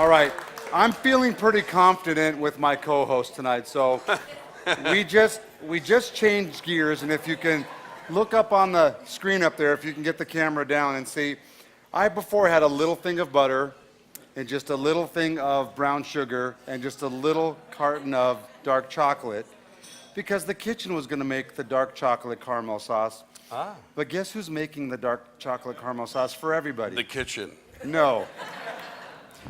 All right. I'm feeling pretty confident with my co-host tonight. So we just changed gears, and if you can look up on the screen up there, if you can get the camera down and see, I before had a little thing of butter and just a little thing of brown sugar and just a little carton of dark chocolate because the kitchen was going to make the dark chocolate caramel sauce. Ah. But guess who's making the dark chocolate caramel sauce for everybody? The kitchen. No.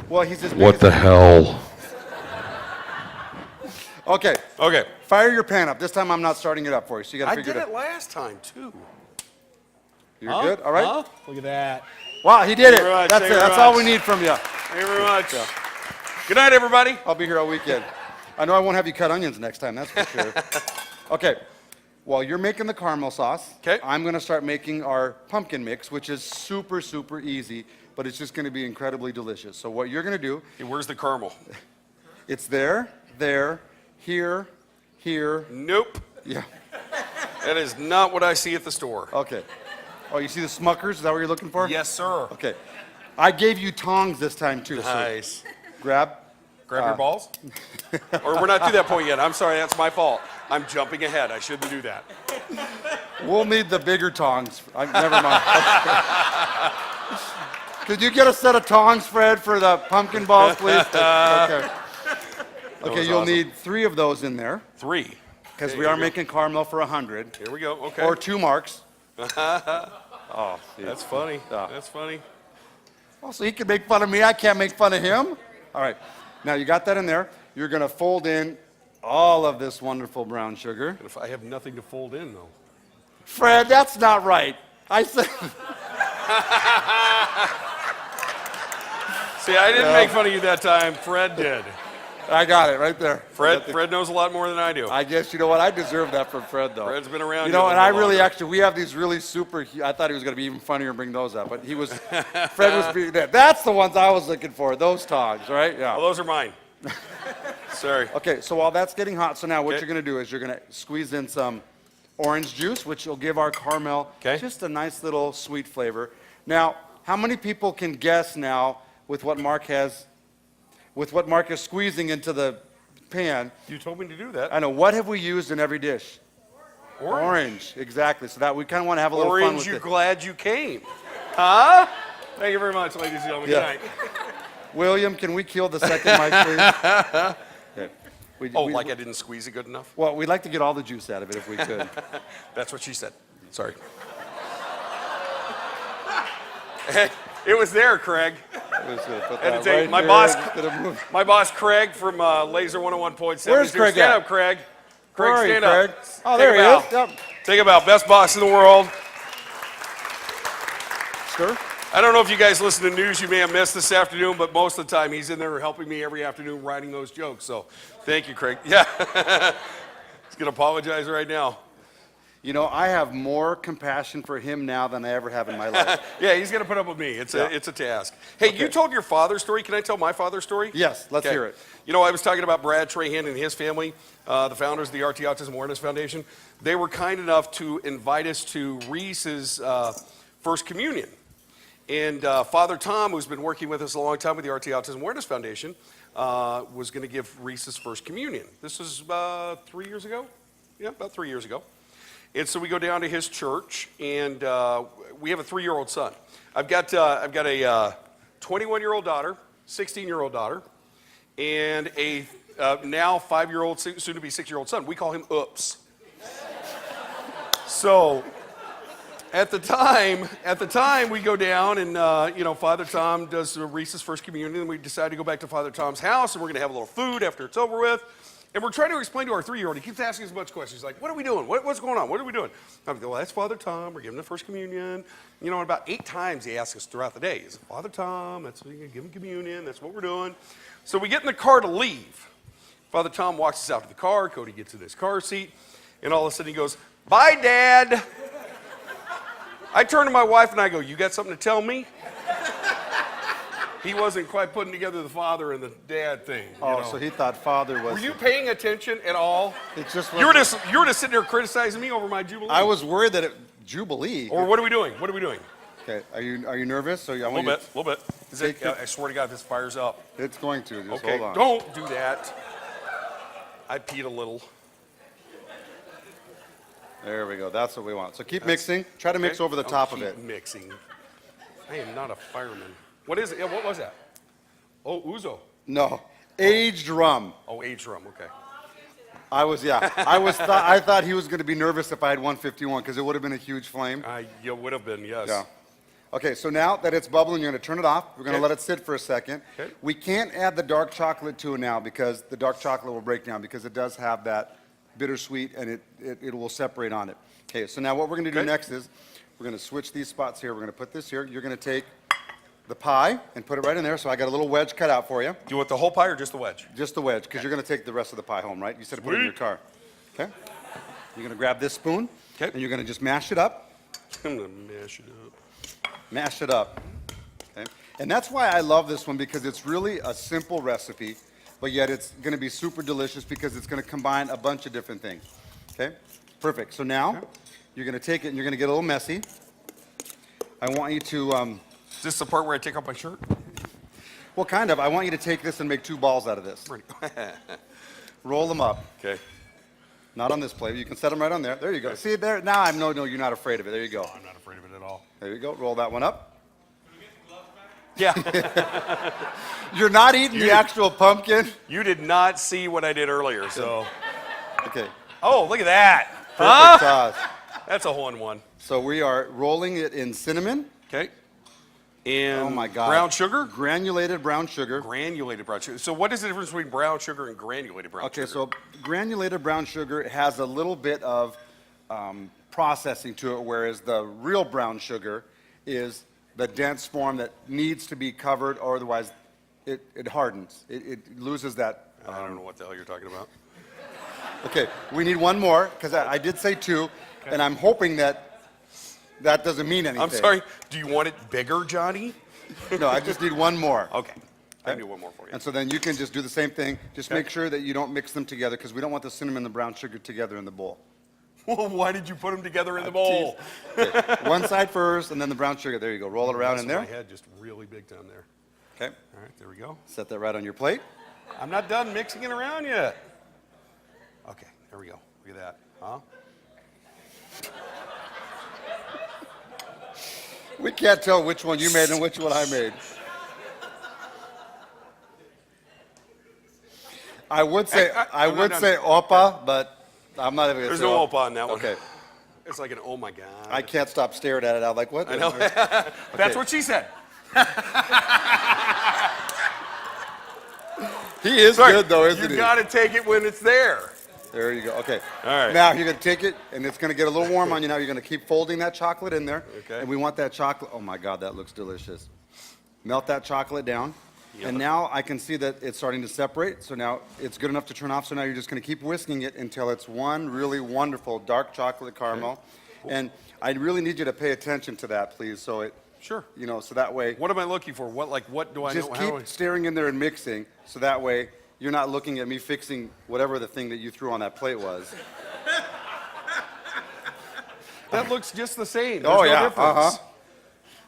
Well, he's as big What as the hell? Okay. Okay. Fire your pan up. This time I'm not starting it up for you, so you got to I figure did it out. it last time, too. You're good? All right? Huh? Look at that. Wow, he did it. Thank you very much, That's thank it. you That's very all much. we need from you. Thank you very much. Yeah. Good night, everybody. I'll be here all weekend. I know I won't have you cut onions next time, that's for sure. Okay. While you're making the caramel sauce, 'Kay. I'm going to start making our pumpkin mix, which is super, super easy, but it's just going to be incredibly delicious. So what you're going to do, Hey, where's the caramel? it's there, here, here. Nope. Yeah. That is not what I see at the store. Okay. Oh, you see the Smuckers? Is that what you're looking for? Yes, sir. Okay. I gave you tongs this time, too. Nice. So grab. Grab your balls? Or we're not to that point yet. I'm sorry, that's my fault. I'm jumping ahead. I shouldn't do that. We'll need the bigger tongs. Never mind. Could you get a set of tongs, Fred, for the pumpkin balls, please? Okay. Okay, was you'll awesome. need 3 of those in there 3. because Okay, we here are we go. making caramel for 100 Here we go. Okay. or 2 marks. Oh, see. That's funny. Yeah. That's funny. Also, he can make fun of me. I can't make fun of him. All right. Now you got that in there. You're going to fold in all of this wonderful brown sugar. But if I have nothing to fold in, though. Fred, that's not right. I said. See, I didn't make fun of you that time. Fred did. I got it right there. Fred knows a lot more than I do. I guess, you know what, I deserve that from Fred, though. Fred's been around You you know, a and little I really longer. actually, we have these really super, I thought he was going to be even funnier and bring those up, but he was, Fred was being there. That's the ones I was looking for, those tongs, right? Yeah. Well, those are mine. Sorry. Okay, so while that's getting hot, so now what Okay. you're going to do is you're going to squeeze in some orange juice, which will give our caramel Okay. just a nice little sweet flavor. Now, how many people can guess now with what Mark is squeezing into the pan? You told me to do that. I know, what have we used in every dish? Orange, exactly. So that we kind of want to have a little fun Orange, with you it. glad you came. Huh? Thank you very much, ladies and gentlemen. Yeah. Good night. William, can we kill the second mic, please? Okay. Oh, like I didn't squeeze it good enough? Well, we'd like to get all the juice out of it if we could. That's what she said. Sorry. It was there, Craig. We're just gonna put And that it's a- right my there. boss- Just gonna move. My boss, Craig, from Laser 101.7. Where's Craig Stand at? up, Craig. Where Craig, are you, stand Craig? up. Oh, Take there a he bow. is. Yep. Take a bow. Best boss in the world. Sure. I don't know if you guys listen to news you may have missed this afternoon, but most of the time he's in there helping me every afternoon writing those jokes. So thank you, Craig. Yeah. He's going to apologize right now. You know, I have more compassion for him now than I ever have in my life. Yeah, he's going to put up with me. It's Yeah. a task. Hey, you told your father's story. Can I tell my father's story? Yes, let's Okay. hear it. You know, I was talking about Brad Trahan and his family, the founders of the RT Autism Awareness Foundation. They were kind enough to invite us to Reese's First Communion. And Father Tom, who's been working with us a long time with the RT Autism Awareness Foundation, was going to give Reese's First Communion. This was 3 years ago? Yeah, about 3 years ago. And so we go down to his church, and we have a 3-year-old son. I've got a 21-year-old daughter, 16-year-old daughter, and a now 5-year-old, soon to be 6-year-old son. We call him Oops. So at the time we go down, and you know, Father Tom does Reese's First Communion, and we decide to go back to Father Tom's house, and we're going to have a little food after it's over with. And we're trying to explain to our 3-year-old, he keeps asking us a bunch of questions. He's like, what are we doing? What's going on? What are we doing? I'm like, well, that's Father Tom. We're giving the First Communion. You know, and about 8 times he asks us throughout the day. He's like, Father Tom, that's what you're going to give him communion. That's what we're doing. So we get in the car to leave. Father Tom walks us out to the car. Cody gets in his car seat. And all of a sudden he goes, bye, Dad. I turn to my wife and I go, you got something to tell me? He wasn't quite putting together the father and the dad thing. Oh, so he thought father was. Were you paying attention at all? It just You were was. just sitting there criticizing me over my Jubilee. I was worried that Jubilee. Or what are we doing? What are we doing? Okay, are you nervous? So I A want little you. bit, a little bit. Is it, I swear to God, this fires up. It's going to. Just Okay, hold on. don't do that. I peed a little. There we go. That's what we want. So keep mixing. Try to mix Okay? over the I'll top of keep it. Mixing. I am not a fireman. What is it? Yeah, what was that? Oh, ouzo. No, aged rum. Oh, aged rum. Okay. I thought he was going to be nervous if I had 151 because it would have been a huge flame. You would have been, yes. Yeah. Okay, so now that it's bubbling, you're going to turn it off. We're going to Okay. let it sit for a second. Okay. We can't add the dark chocolate to it now because the dark chocolate will break down because it does have that bittersweet and it will separate on it. Okay, so now what we're going to do Okay. next is we're going to switch these spots here. We're going to put this here. You're going to take the pie and put it right in there. So I got a little wedge cut out for you. Do you want the whole pie or just the wedge? Just the wedge, because you're going to take the rest of the pie home, right? You said to put it in your Sweet. car. Okay? You're going to grab this spoon, Okay. and you're going to just mash it up. I'm going to mash it up. Mash it up. Okay? And that's why I love this one, because it's really a simple recipe, but yet it's going to be super delicious because it's going to combine a bunch of different things. Okay? Perfect. So now you're going to take it and you're going to get a little messy. I want you to, Is this the part where I take off my shirt? well, kind of. I want you to take this and make 2 balls out of this. Roll them up. Okay. Not on this plate. You can set them right on there. There you go. See there? Now I know you're not afraid of it. There you go. I'm not afraid of it at all. There you go. Roll that one up. Yeah. You're not eating the actual pumpkin. You did not see what I did earlier, so. Okay. Oh, look at that. Perfect sauce. That's a hole-in-one. So we are rolling it in cinnamon. Okay. And Oh my God. brown sugar? Granulated brown sugar. Granulated brown sugar. So what is the difference between brown sugar and granulated brown Okay, sugar? so granulated brown sugar has a little bit of processing to it, whereas the real brown sugar is the dense form that needs to be covered, or otherwise it hardens. It loses that. I don't know what the hell you're talking about. Okay, we need one more, because I did say 2, and I'm hoping that doesn't mean anything. I'm sorry. Do you want it bigger, Johnny? No, I just need one more. Okay. I do one more for you. And so then you can just do the same thing. Just Okay. make sure that you don't mix them together, because we don't want the cinnamon and the brown sugar together in the bowl. Well, why did you put them together in the bowl? Okay, one side first, and then the brown sugar. There you go. Roll it around in there. My head just really big down there. Okay. All right, there we go. Set that right on your plate. I'm not done mixing it around yet. Okay, there we go. Look at that. Huh? We can't tell which one you made and which one I made. I would say I'm not done. opa, but I'm not even gonna There's say no opa. opa on that one. Okay. It's like an oh my God. I can't stop staring at it. I'm like, what? I know. That's what she said. He is Sorry, good though, isn't you he? got to take it when it's there. There you go. Okay. All right. Now you're gonna take it, and it's gonna get a little warm on you. Now you're gonna keep folding that chocolate in there. Okay. And we want that chocolate. Oh my God, that looks delicious. Melt that chocolate down. And now I can see that it's starting to separate. So now it's good enough to turn off. So now you're just gonna keep whisking it until it's one really wonderful dark chocolate caramel. And I really need you to pay attention to that, please. So it, Sure. you know, so that way. What am I looking for? What do I Just know? How do I- keep staring in there and mixing. So that way you're not looking at me fixing whatever the thing that you threw on that plate was. That looks just the same. Oh, There's no yeah, difference.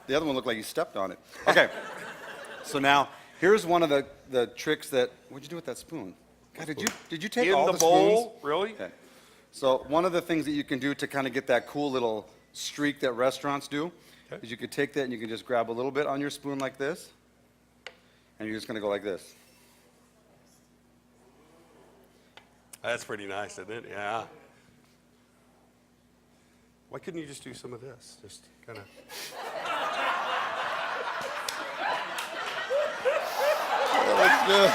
The other one looked like you stepped on it. Okay. So now, here's one of the tricks that, what'd you do with that spoon? God, did you take In all the the bowl? spoons? Really? Okay. So one of the things that you can do to kind of get that cool little streak that restaurants do Okay. is you could take that and you can just grab a little bit on your spoon like this, and you're just gonna go like this. That's pretty nice, isn't it? Yeah. Why couldn't you just do some of this? Just kind of. That's good.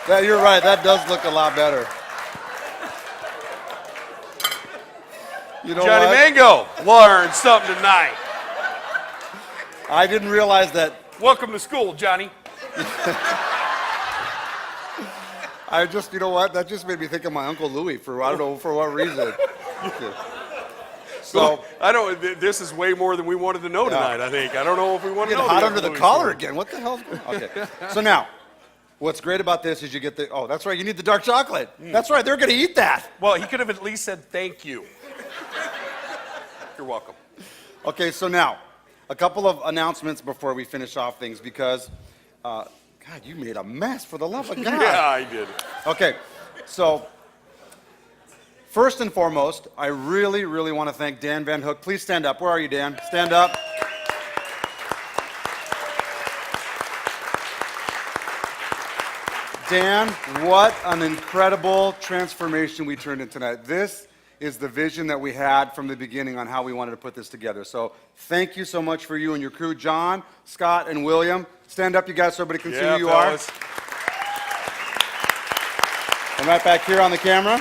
That, you're right, that does look a lot better. You know Johnny what? Mango, learn something tonight. I didn't realize that. Welcome to school, Johnny. I just, you know what? That just made me think of my Uncle Louie for, I don't know for what reason. So, I don't. This is way more than we wanted to know tonight. I think. I don't know if we want to get know. hot under the Louis collar story. again. What the hell's going on? Okay. So now, what's great about this is you get the, oh, that's right, you need the dark chocolate. That's right, they're going to eat that. Well, he could have at least said thank you. You're welcome. Okay, so now, a couple of announcements before we finish off things because, God, you made a mess for the love of God. Yeah, I did. Okay, so first and foremost, I really, really want to thank Dan Van Hook. Please stand up. Where are you, Dan? Stand up. Dan, what an incredible transformation we turned in tonight. This is the vision that we had from the beginning on how we wanted to put this together. So thank you so much for you and your crew. John, Scott, and William. Stand up, you guys, so everybody can see who you fellas. are. And right back here on the camera.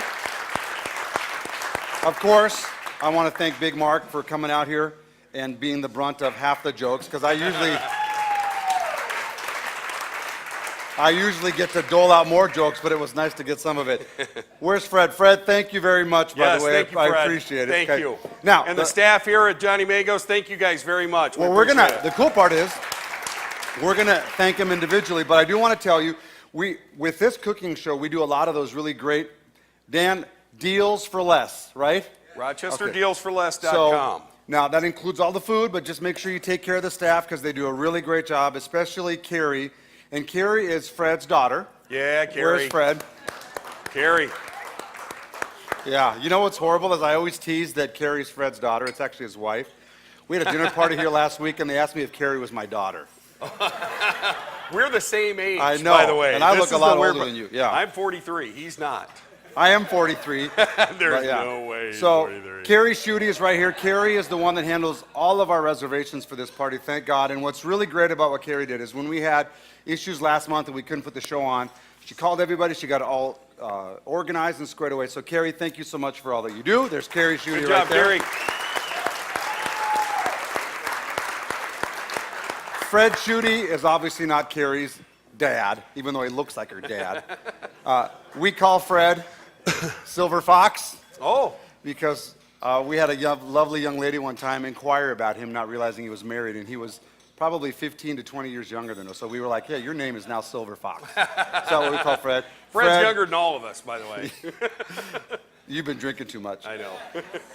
Of course, I want to thank Big Mark for coming out here and being the brunt of half the jokes, because I usually get to dole out more jokes, but it was nice to get some of it. Where's Fred? Fred, thank you very much, by Yes, the way. thank you, I Fred. appreciate it. Thank Okay. you. Now, and the staff here at Johnny Mango's, thank you guys very much. well, appreciate the it. cool part is, we're gonna thank them individually, but I do want to tell you, with this cooking show, we do a lot of those really great, Dan, deals for less, right? RochesterDealsForLess.com. So, now, that includes all the food, but just make sure you take care of the staff because they do a really great job, especially Carrie. And Carrie is Fred's daughter. Yeah, Carrie. Where's Fred? Carrie. Yeah, you know what's horrible is I always tease that Carrie's Fred's daughter. It's actually his wife. We had a dinner party here last week, and they asked me if Carrie was my daughter. We're the same age, I know, by the way. and I This look a is lot the weird older part. than you, yeah. I'm 43. He's not. I am 43. There's but yeah. no way he's So 43. Carrie Schutte is right here. Carrie is the one that handles all of our reservations for this party, thank God. And what's really great about what Carrie did is when we had issues last month and we couldn't put the show on, she called everybody. She got it all organized and squared away. So Carrie, thank you so much for all that you do. There's Carrie Schutte Good right job, there. Carrie. Fred Schutte is obviously not Carrie's dad, even though he looks like her dad. We call Fred Silver Fox Oh, because we had a lovely young lady one time inquire about him, not realizing he was married, and he was probably 15 to 20 years younger than us. So we were like, yeah, your name is now Silver Fox. That's what we call Fred. Fred's Fred, younger than all of us, by the way. you've been drinking too much. I know.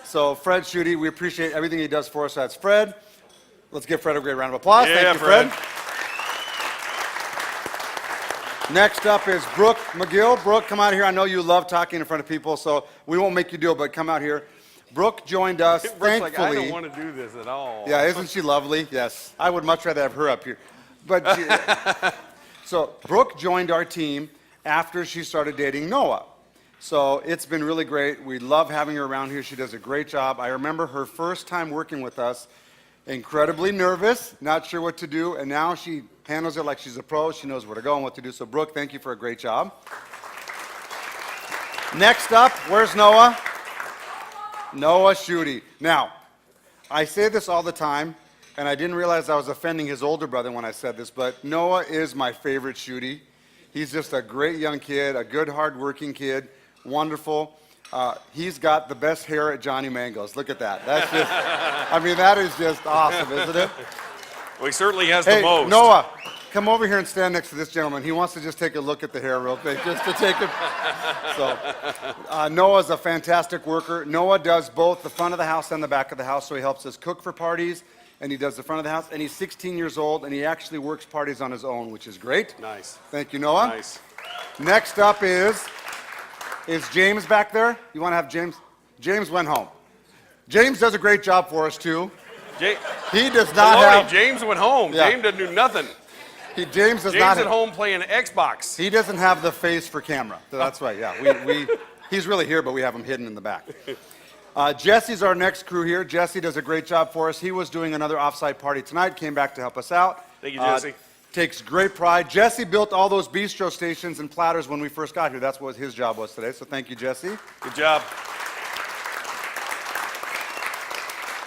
So Fred Schutte, we appreciate everything he does for us. That's Fred. Let's give Fred a great round of applause. Yeah, Thank you, Fred. Next up is Brooke McGill. Brooke, come out here. I know you love talking in front of people, so we won't make you do it, but come out here. Brooke joined us, Brooke's thankfully. like, I don't want to do this at all. Yeah, isn't she lovely? Yes. I would much rather have her up here. But so Brooke joined our team after she started dating Noah. So it's been really great. We love having her around here. She does a great job. I remember her first time working with us, incredibly nervous, not sure what to do, and now she handles it like she's a pro. She knows where to go and what to do. So Brooke, thank you for a great job. Next up, where's Noah? Noah Schutte. Now, I say this all the time, and I didn't realize I was offending his older brother when I said this, but Noah is my favorite Schutte. He's just a great young kid, a good, hard-working kid, wonderful. He's got the best hair at Johnny Mango's. Look at that. That's just, I mean, that is just awesome, isn't it? Well, he certainly has Hey, the most. Noah, come over here and stand next to this gentleman. He wants to just take a look at the hair real quick, just to take it. So, Noah's a fantastic worker. Noah does both the front of the house and the back of the house, so he helps us cook for parties, and he does the front of the house, and he's 16 years old, and he actually works parties on his own, which is great. Nice. Thank you, Noah. Nice. Next up is James back there? You want to have James? James went home. James does a great job for us, too. He does not Maloney, have... James went home. Yeah. James doesn't do nothing. James does James not at home playing Xbox. He doesn't have the face for camera. So that's right, yeah. He's really here, but we have him hidden in the back. Jesse's our next crew here. Jesse does a great job for us. He was doing another offsite party tonight, came back to help us out. Thank you, Jesse. Takes great pride. Jesse built all those bistro stations and platters when we first got here. That's what his job was today, so thank you, Jesse. Good job.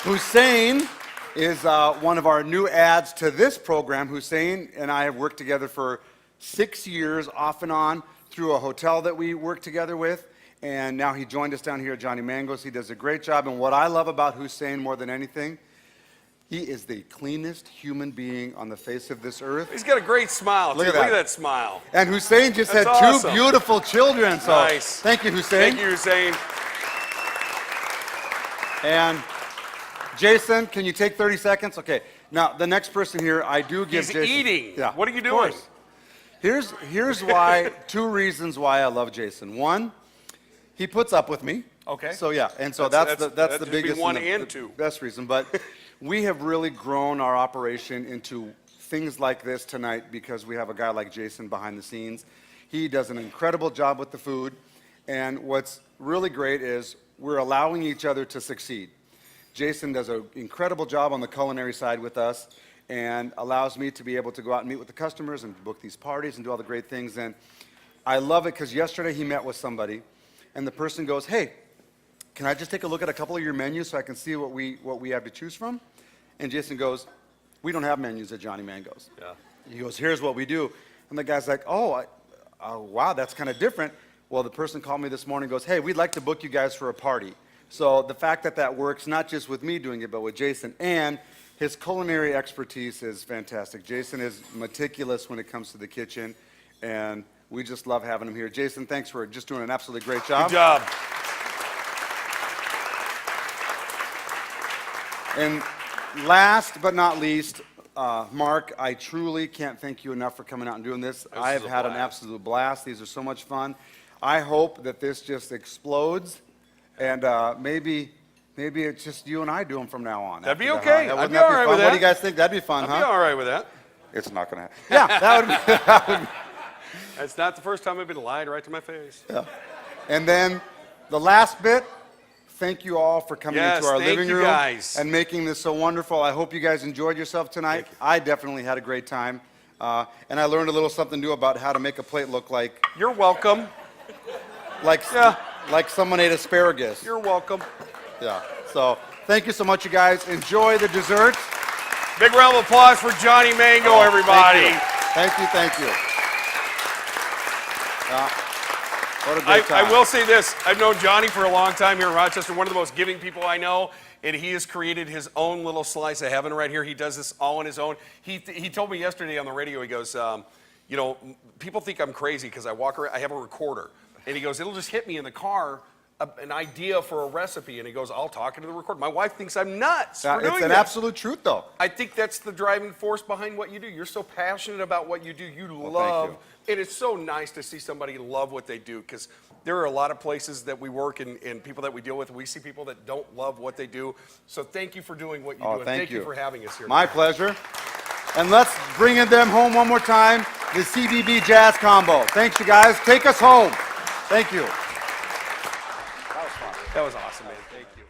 Hussein is one of our new adds to this program. Hussein and I have worked together for 6 years, off and on, through a hotel that we work together with. And now he joined us down here at Johnny Mango's. He does a great job. And what I love about Hussein more than anything, he is the cleanest human being on the face of this earth. He's got a great smile. Look too. at that. Look at that smile. And Hussein just That's had awesome. 2 beautiful children. So Nice. Thank you, Hussein. Thank you, Hussein. And Jason, can you take 30 seconds? Okay. Now, the next person here, I do give He's Jason. eating. Yeah. What are you of doing? course. Here's why, two reasons why I love Jason. One, he puts up with me. Okay. So yeah, and so That's- that's that the should be biggest one the and two. best reason. But we have really grown our operation into things like this tonight because we have a guy like Jason behind the scenes. He does an incredible job with the food, and what's really great is we're allowing each other to succeed. Jason does an incredible job on the culinary side with us and allows me to be able to go out and meet with the customers and book these parties and do all the great things. And I love it because yesterday he met with somebody, and the person goes, "Hey, can I just take a look at a couple of your menus so I can see what we have to choose from?" And Jason goes, "We don't have menus at Johnny Mango's." Yeah. He goes, "Here's what we do." And the guy's like, "Oh, wow, that's kind of different." Well, the person called me this morning and goes, "Hey, we'd like to book you guys for a party." So the fact that that works, not just with me doing it, but with Jason, and his culinary expertise is fantastic. Jason is meticulous when it comes to the kitchen, and we just love having him here. Jason, thanks for just doing an absolutely great job. Good job. And last but not least, Mark, I truly can't thank you enough for coming out and doing this. I have is a had an blast. absolute blast. These are so much fun. I hope that this just explodes, and maybe it's just you and I do them from now on. That'd be after okay. Huh? I'd Wouldn't be that all right fun? with What do that. you guys think? That'd be fun, I'd huh? be all right with that. It's not going to happen. Yeah, that would be. That would be. That's not the first time I've been lied right to my face. And then the last bit, thank you all for coming Yes, into our thank living you room guys. and making this so wonderful. I hope you guys enjoyed yourself tonight. I definitely had a great time. And I learned a little something new about how to make a plate look like You're welcome. Yeah. like someone ate asparagus. You're welcome. Yeah. So thank you so much, you guys. Enjoy the desserts. Big round of applause for Johnny Mango, everybody. Thank you. Thank you. What a great time. I will say this. I've known Johnny for a long time here in Rochester, one of the most giving people I know, and he has created his own little slice of heaven right here. He does this all on his own. He told me yesterday on the radio, he goes, you know, people think I'm crazy because I walk around, I have a recorder. And he goes, it'll just hit me in the car, an idea for a recipe. And he goes, I'll talk into the recorder. My wife thinks I'm nuts for doing It's an this. absolute truth, though. I think that's the driving force behind what you do. You're so passionate about what you do. You thank love, you. and it's so nice to see somebody love what they do, because there are a lot of places that we work and people that we deal with, we see people that don't love what they do. So thank you for doing what you do, and Thank thank you for having us here. My pleasure. And let's bring them home one more time, the CBB Jazz Combo. Thanks, you guys. Take us home. Thank you. That was awesome, man. Thank you.